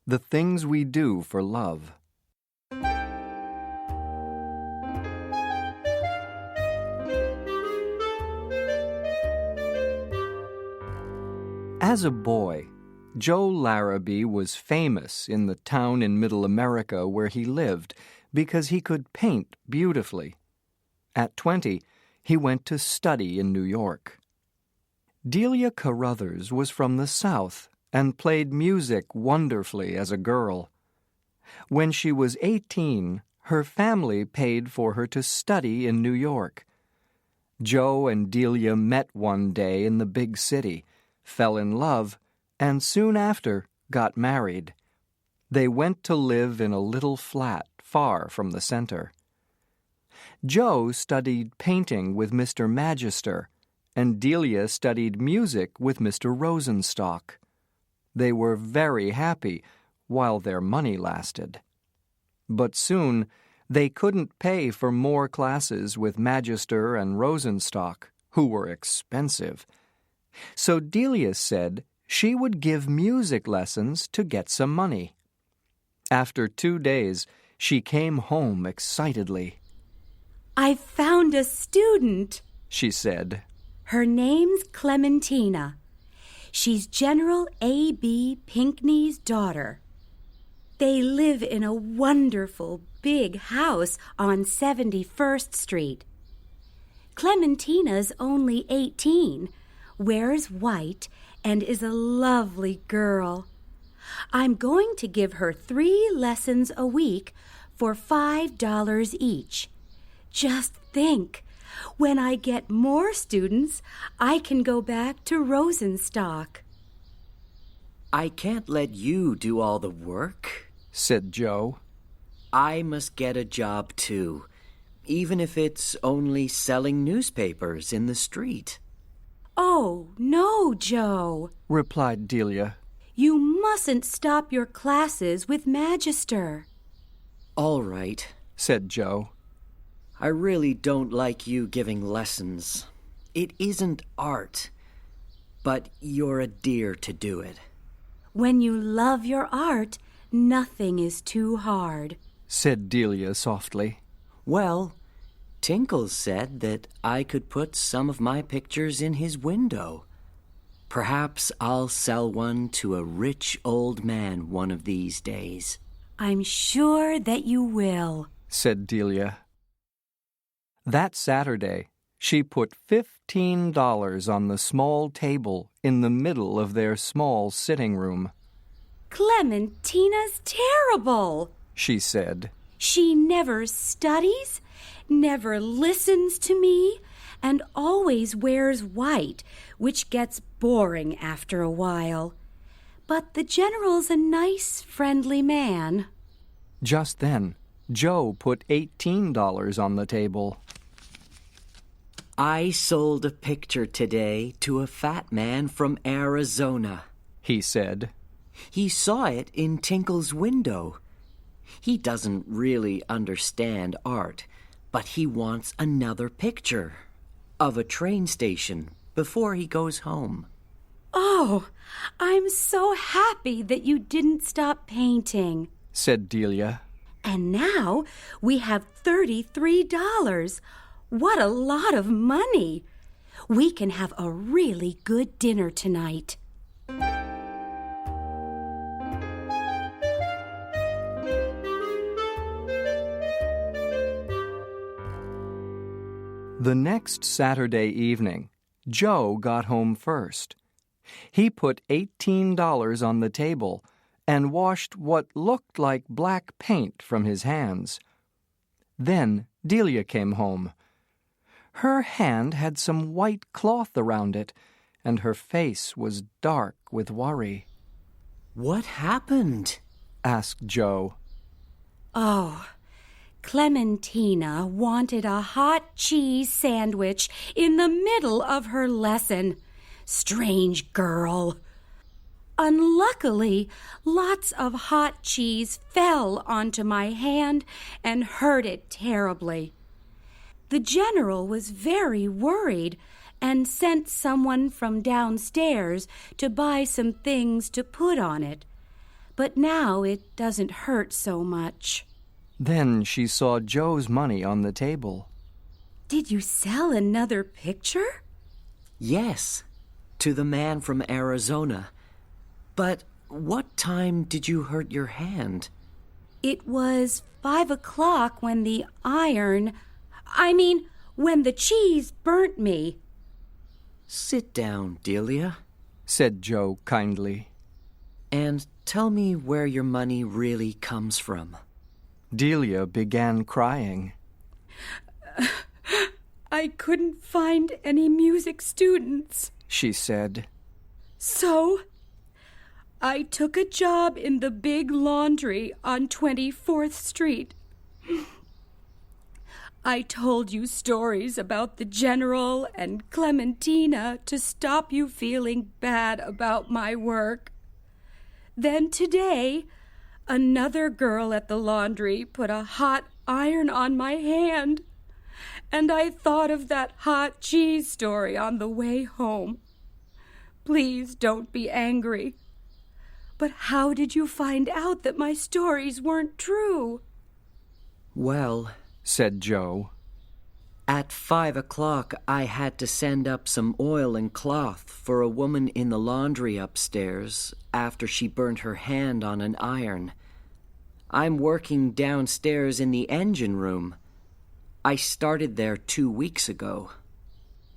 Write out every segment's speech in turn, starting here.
The Things We Do for Love. As a boy, Joe Larabee was famous in the town in Middle America where he lived because he could paint beautifully. At 20, he went to study in New York. Delia Carruthers was from the South and played music wonderfully as a girl. When she was 18, her family paid for her to study in New York. Joe and Delia met one day in the big city, fell in love, and soon after got married. They went to live in a little flat far from the center. Joe studied painting with Mr. Magister, and Delia studied music with Mr. Rosenstock. They were very happy while their money lasted. But soon they couldn't pay for more classes with Magister and Rosenstock, who were expensive. So Delia said she would give music lessons to get some money. After 2 days, she came home excitedly. "I've found a student," she said. "Her name's Clementina. She's General A.B. Pinckney's daughter. They live in a wonderful big house on 71st Street. Clementina's only 18, wears white, and is a lovely girl. I'm going to give her 3 lessons a week for $5 each. Just think, when I get more students, I can go back to Rosenstock." "I can't let you do all the work," said Joe. "I must get a job too, even if it's only selling newspapers in the street." "Oh, no, Joe," replied Delia. "You mustn't stop your classes with Magister." "All right," said Joe. "I really don't like you giving lessons. It isn't art, but you're a dear to do it." "When you love your art, nothing is too hard," said Delia softly. "Well, Tinkle said that I could put some of my pictures in his window. Perhaps I'll sell one to a rich old man one of these days." "I'm sure that you will," said Delia. That Saturday, she put $15 on the small table in the middle of their small sitting room. "Clementina's terrible," she said. "She never studies, never listens to me, and always wears white, which gets boring after a while. But the General's a nice, friendly man." Just then, Joe put $18 on the table. "I sold a picture today to a fat man from Arizona," he said. "He saw it in Tinkle's window. He doesn't really understand art, but he wants another picture of a train station before he goes home." "Oh, I'm so happy that you didn't stop painting," said Delia. "And now we have $33. What a lot of money! We can have a really good dinner tonight." The next Saturday evening, Joe got home first. He put $18 on the table and washed what looked like black paint from his hands. Then Delia came home. Her hand had some white cloth around it, and her face was dark with worry. "What happened?" asked Joe. "Oh, Clementina wanted a hot cheese sandwich in the middle of her lesson. Strange girl. Unluckily, lots of hot cheese fell onto my hand and hurt it terribly. The General was very worried and sent someone from downstairs to buy some things to put on it. but now it doesn't hurt so much. Then she saw Joe's money on the table. Did you sell another picture? Yes, to the man from Arizona. But what time did you hurt your hand? It was 5 o'clock when when the cheese burnt me. Sit down, Delia, said Joe kindly. And tell me where your money really comes from. Delia began crying. I couldn't find any music students, she said. So I took a job in the big laundry on 24th Street. I told you stories about the General and Clementina to stop you feeling bad about my work. Then today, another girl at the laundry put a hot iron on my hand, and I thought of that hot cheese story on the way home. Please don't be angry. But how did you find out that my stories weren't true? Well, said Joe, at 5 o'clock I had to send up some oil and cloth for a woman in the laundry upstairs after she burnt her hand on an iron. I'm working downstairs in the engine room. I started there 2 weeks ago.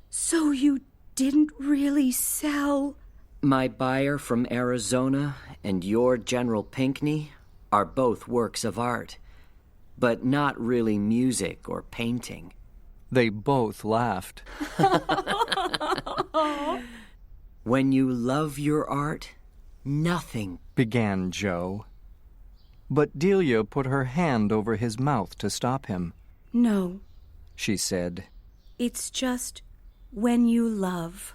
So you didn't really sell? My buyer from Arizona and your General Pinckney are both works of art, but not really music or painting. They both laughed. When you love your art, nothing, began Joe. But Delia put her hand over his mouth to stop him. No, she said. It's just when you love.